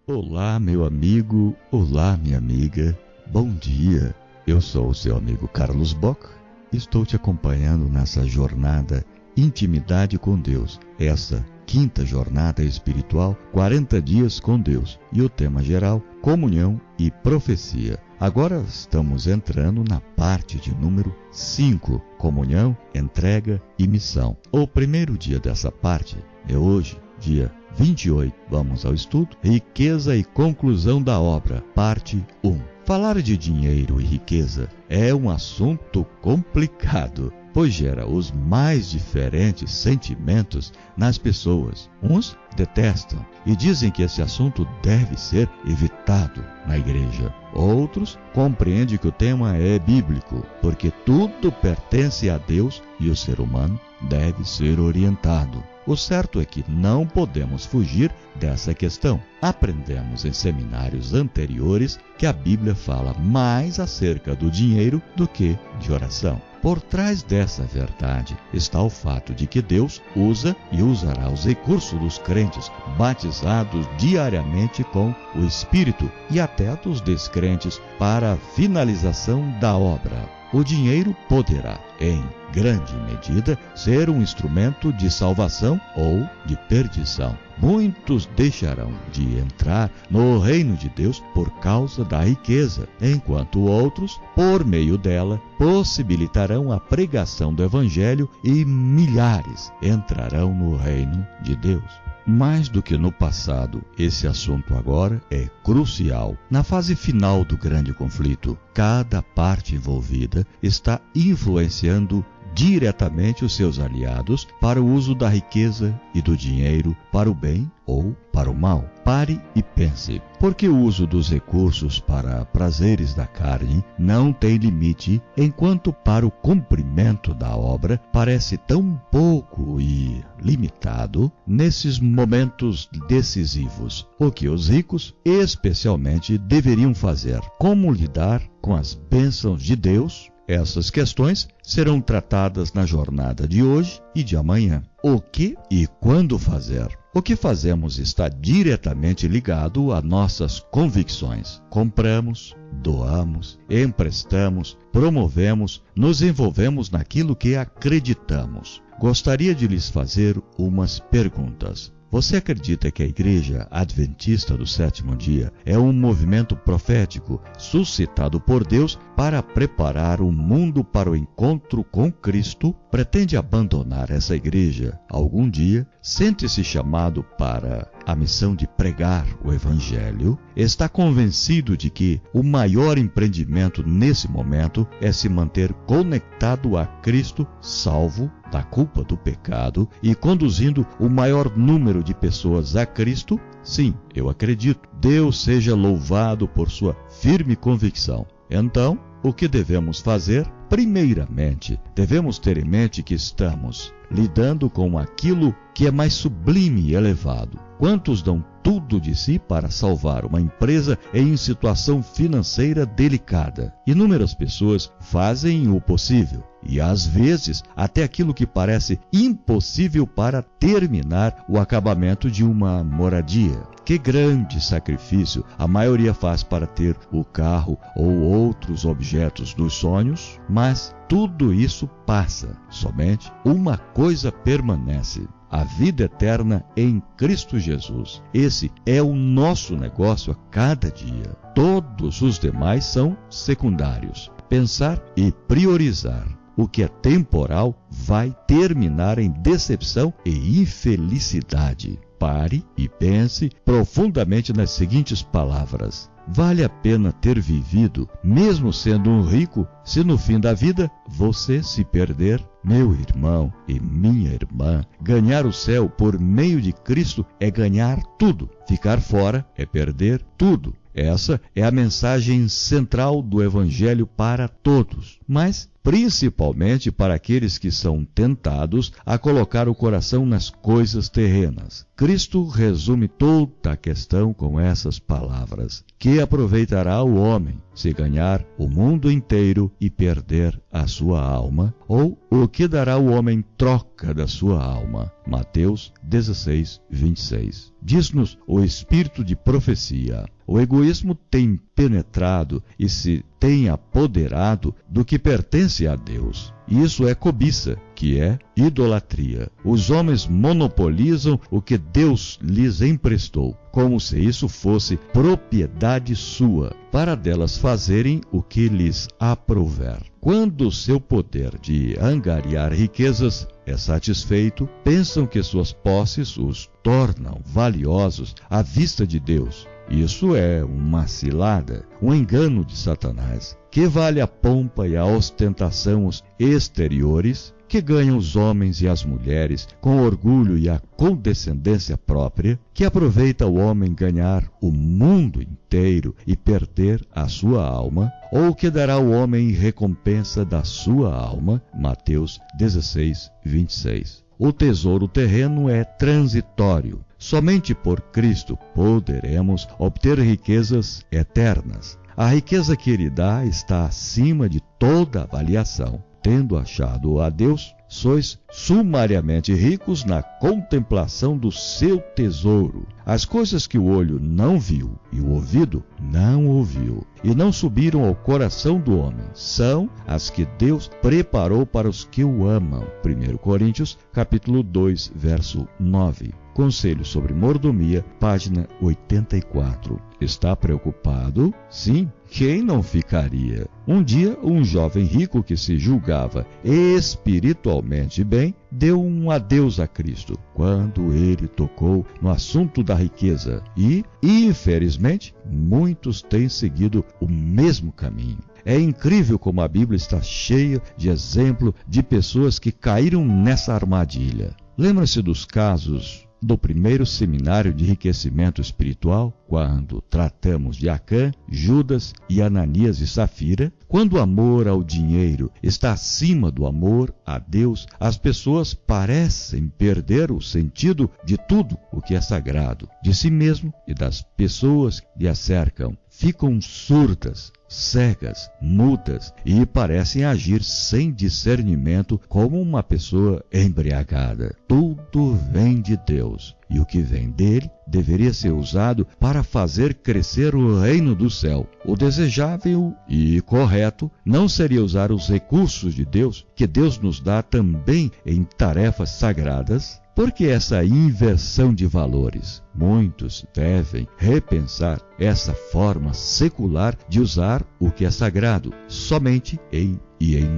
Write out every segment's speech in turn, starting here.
Olá, meu amigo, olá, minha amiga, bom dia. Eu sou o seu amigo Carlos Bock e estou te acompanhando nessa jornada Intimidade com Deus, essa quinta jornada espiritual, 40 dias com Deus, e o tema geral, comunhão e profecia. Agora estamos entrando na parte de número 5, comunhão, entrega e missão. O primeiro dia dessa parte é hoje, dia 28. Vamos ao estudo. Riqueza e conclusão da obra, parte 1. Falar de dinheiro e riqueza é um assunto complicado, pois gera os mais diferentes sentimentos nas pessoas. Uns detestam e dizem que esse assunto deve ser evitado na igreja. Outros compreendem que o tema é bíblico, porque tudo pertence a Deus e o ser humano deve ser orientado. O certo é que não podemos fugir dessa questão. Aprendemos em seminários anteriores que a Bíblia fala mais acerca do dinheiro do que de oração. Por trás dessa verdade está o fato de que Deus usa e usará os recursos dos crentes batizados diariamente com o Espírito e até dos descrentes para a finalização da obra. O dinheiro poderá, em grande medida, ser um instrumento de salvação ou de perdição. Muitos deixarão de entrar no reino de Deus por causa da riqueza, enquanto outros, por meio dela, possibilitarão a pregação do Evangelho e milhares entrarão no reino de Deus. Mais do que no passado, esse assunto agora é crucial. Na fase final do grande conflito, cada parte envolvida está influenciando diretamente os seus aliados para o uso da riqueza e do dinheiro para o bem ou para o mal. Pare e pense, porque o uso dos recursos para prazeres da carne não tem limite, enquanto para o cumprimento da obra parece tão pouco e limitado nesses momentos decisivos. O que os ricos especialmente deveriam fazer? Como lidar com as bênçãos de Deus? Essas questões serão tratadas na jornada de hoje e de amanhã. O que e quando fazer? O que fazemos está diretamente ligado a nossas convicções. Compramos, doamos, emprestamos, promovemos, nos envolvemos naquilo que acreditamos. Gostaria de lhes fazer umas perguntas. Você acredita que a Igreja Adventista do Sétimo Dia é um movimento profético suscitado por Deus para preparar o mundo para o encontro com Cristo? Pretende abandonar essa igreja algum dia? Sente-se chamado para a missão de pregar o Evangelho? Está convencido de que o maior empreendimento nesse momento é se manter conectado a Cristo, salvo da culpa do pecado e conduzindo o maior número de pessoas a Cristo? Sim, eu acredito. Deus seja louvado por sua firme convicção. Então, o que devemos fazer? Primeiramente, devemos ter em mente que estamos lidando com aquilo que é mais sublime e elevado. Quantos dão tudo de si para salvar uma empresa em situação financeira delicada? Inúmeras pessoas fazem o possível e, às vezes, até aquilo que parece impossível para terminar o acabamento de uma moradia. Que grande sacrifício a maioria faz para ter o carro ou outros objetos dos sonhos, mas tudo isso passa. Somente uma coisa permanece: a vida eterna em Cristo Jesus. Esse é o nosso negócio a cada dia. Todos os demais são secundários. Pensar e priorizar o que é temporal vai terminar em decepção e infelicidade. Pare e pense profundamente nas seguintes palavras: vale a pena ter vivido, mesmo sendo um rico, se no fim da vida você se perder? Meu irmão e minha irmã, ganhar o céu por meio de Cristo é ganhar tudo. Ficar fora é perder tudo. Essa é a mensagem central do Evangelho para todos, mas principalmente para aqueles que são tentados a colocar o coração nas coisas terrenas. Cristo resume toda a questão com essas palavras: que aproveitará o homem se ganhar o mundo inteiro e perder a sua alma? Ou o que dará o homem em troca da sua alma? Mateus 16, 26. Diz-nos o espírito de profecia: o egoísmo tem penetrado e se tem apoderado do que pertence a Deus. Isso é cobiça, que é idolatria. Os homens monopolizam o que Deus lhes emprestou, como se isso fosse propriedade sua, para delas fazerem o que lhes aprouver. Quando seu poder de angariar riquezas é satisfeito, pensam que suas posses os tornam valiosos à vista de Deus. Isso é uma cilada, um engano de Satanás. Que vale a pompa e a ostentação exteriores que ganham os homens e as mulheres com o orgulho e a condescendência própria? Que aproveita o homem ganhar o mundo inteiro e perder a sua alma? Ou que dará o homem em recompensa da sua alma? Mateus 16, 26. O tesouro terreno é transitório. Somente por Cristo poderemos obter riquezas eternas. A riqueza que Ele dá está acima de toda avaliação. Tendo achado a Deus, sois sumariamente ricos na contemplação do seu tesouro. As coisas que o olho não viu e o ouvido não ouviu e não subiram ao coração do homem, são as que Deus preparou para os que o amam. 1 Coríntios, capítulo 2, verso 9. Conselho sobre mordomia, página 84. Está preocupado? Sim, quem não ficaria? Um dia, um jovem rico que se julgava espiritualmente bem, deu um adeus a Cristo quando ele tocou no assunto da riqueza e, infelizmente, muitos têm seguido o mesmo caminho. É incrível como a Bíblia está cheia de exemplo de pessoas que caíram nessa armadilha. Lembra-se dos casos do primeiro seminário de enriquecimento espiritual, quando tratamos de Acã, Judas e Ananias e Safira? Quando o amor ao dinheiro está acima do amor a Deus, as pessoas parecem perder o sentido de tudo o que é sagrado, de si mesmo e das pessoas que lhe cercam. Ficam surdas, cegas, mudas e parecem agir sem discernimento como uma pessoa embriagada. Tudo vem de Deus e o que vem dele deveria ser usado para fazer crescer o reino do céu. O desejável e correto não seria usar os recursos de Deus, que Deus nos dá também em tarefas sagradas? Por que essa inversão de valores? Muitos devem repensar essa forma secular de usar o que é sagrado, somente em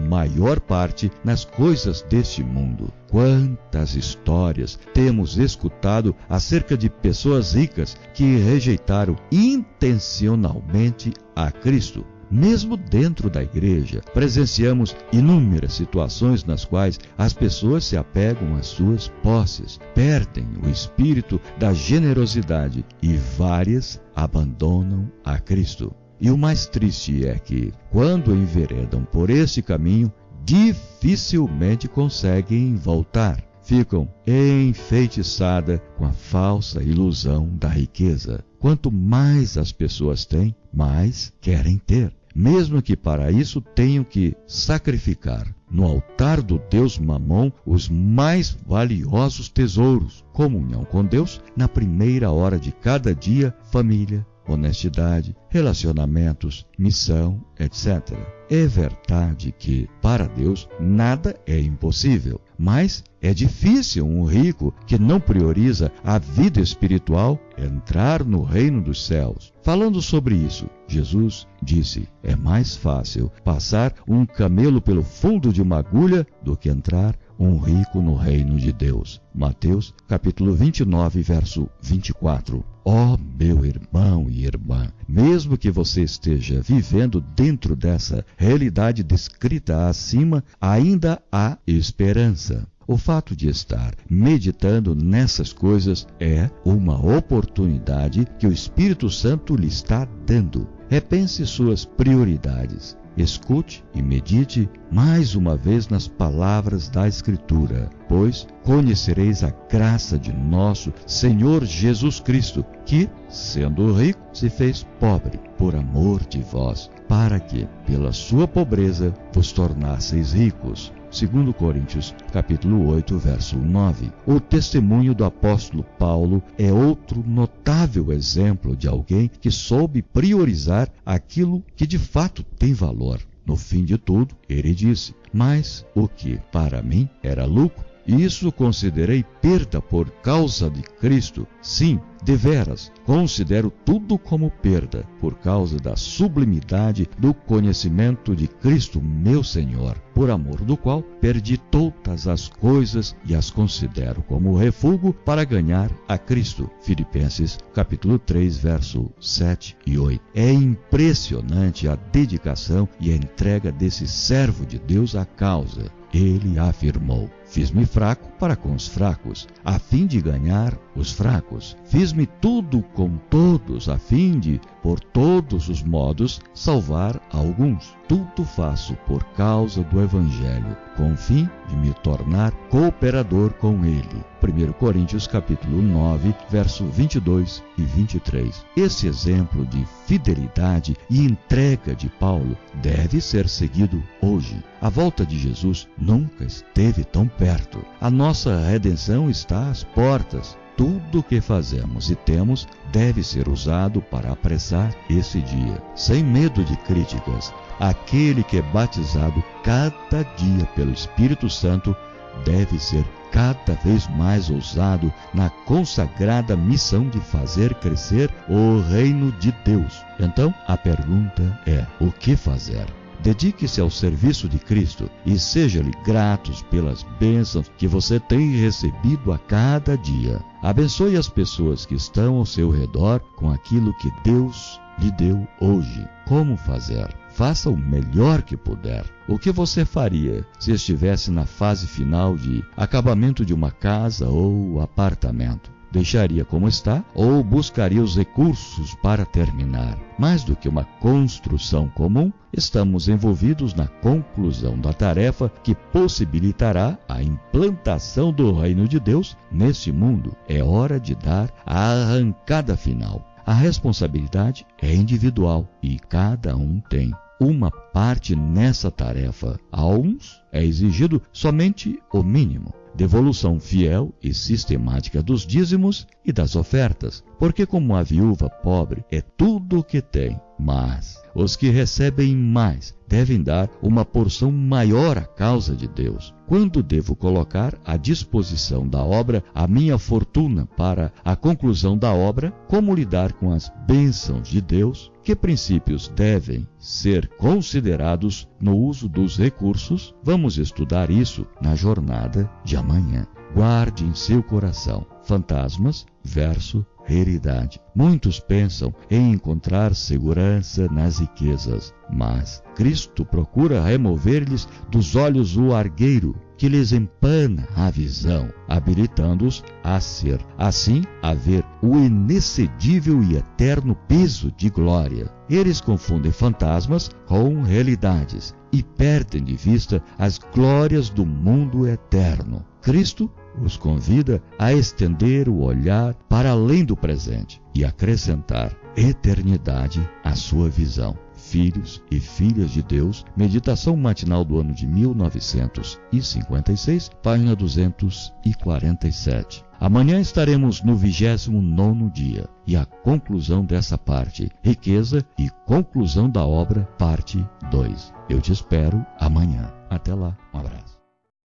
maior parte nas coisas deste mundo. Quantas histórias temos escutado acerca de pessoas ricas que rejeitaram intencionalmente a Cristo? Mesmo dentro da igreja, presenciamos inúmeras situações nas quais as pessoas se apegam às suas posses, perdem o espírito da generosidade e várias abandonam a Cristo. E o mais triste é que, quando enveredam por esse caminho, dificilmente conseguem voltar. Ficam enfeitiçadas com a falsa ilusão da riqueza. Quanto mais as pessoas têm, mais querem ter, mesmo que para isso tenham que sacrificar no altar do Deus Mamon os mais valiosos tesouros: comunhão com Deus na primeira hora de cada dia, família, honestidade, relacionamentos, missão, etc. É verdade que, para Deus, nada é impossível, mas é difícil um rico que não prioriza a vida espiritual entrar no reino dos céus. Falando sobre isso, Jesus disse: é mais fácil passar um camelo pelo fundo de uma agulha do que entrar um rico no reino de Deus. Mateus, capítulo 29, verso 24. Ó, meu irmão e irmã, mesmo que você esteja vivendo dentro dessa realidade descrita acima, ainda há esperança. O fato de estar meditando nessas coisas é uma oportunidade que o Espírito Santo lhe está dando. Repense suas prioridades. Escute e medite mais uma vez nas palavras da Escritura, pois conhecereis a graça de nosso Senhor Jesus Cristo, que, sendo rico, se fez pobre por amor de vós, para que, pela sua pobreza, vos tornasseis ricos. 2 Coríntios, capítulo 8, verso 9. O testemunho do apóstolo Paulo é outro notável exemplo de alguém que soube priorizar aquilo que de fato tem valor. No fim de tudo, ele disse: mas o que para mim era lucro, isso considerei perda por causa de Cristo. Sim, deveras, considero tudo como perda, por causa da sublimidade do conhecimento de Cristo, meu Senhor, por amor do qual perdi todas as coisas e as considero como refúgio para ganhar a Cristo. Filipenses, capítulo 3, verso 7 e 8. É impressionante a dedicação e a entrega desse servo de Deus à causa. Ele afirmou: fiz-me fraco para com os fracos, a fim de ganhar os fracos. Fiz-me tudo com todos, a fim de, por todos os modos, salvar alguns. Tudo faço por causa do Evangelho, com o fim de me tornar cooperador com ele. 1 Coríntios capítulo 9, verso 22 e 23. Esse exemplo de fidelidade e entrega de Paulo deve ser seguido hoje. A volta de Jesus nunca esteve tão perto. A nossa redenção está às portas. Tudo o que fazemos e temos deve ser usado para apressar esse dia. Sem medo de críticas, aquele que é batizado cada dia pelo Espírito Santo deve ser cada vez mais ousado na consagrada missão de fazer crescer o reino de Deus. Então, a pergunta é: o que fazer? Dedique-se ao serviço de Cristo e seja-lhe gratos pelas bênçãos que você tem recebido a cada dia. Abençoe as pessoas que estão ao seu redor com aquilo que Deus lhe deu hoje. Como fazer? Faça o melhor que puder. O que você faria se estivesse na fase final de acabamento de uma casa ou apartamento? Deixaria como está ou buscaria os recursos para terminar? Mais do que uma construção comum, estamos envolvidos na conclusão da tarefa que possibilitará a implantação do reino de Deus neste mundo. É hora de dar a arrancada final. A responsabilidade é individual e cada um tem uma parte nessa tarefa. A uns é exigido somente o mínimo: devolução fiel e sistemática dos dízimos e das ofertas, porque como a viúva pobre é tudo o que tem, mas os que recebem mais devem dar uma porção maior à causa de Deus. Quando devo colocar à disposição da obra a minha fortuna para a conclusão da obra? Como lidar com as bênçãos de Deus? Que princípios devem ser considerados no uso dos recursos? Vamos estudar isso na jornada de amanhã. Guarde em seu coração fantasmas versus realidade. Muitos pensam em encontrar segurança nas riquezas, mas Cristo procura remover-lhes dos olhos o argueiro que lhes empana a visão, habilitando-os a ser, assim, a ver o inexcedível e eterno peso de glória. Eles confundem fantasmas com realidades e perdem de vista as glórias do mundo eterno. Cristo os convida a estender o olhar para além do presente e acrescentar eternidade à sua visão. Filhos e filhas de Deus, meditação matinal do ano de 1956, página 247. Amanhã estaremos no 29º dia e a conclusão dessa parte, riqueza e conclusão da obra, parte 2. Eu te espero amanhã. Até lá, um abraço.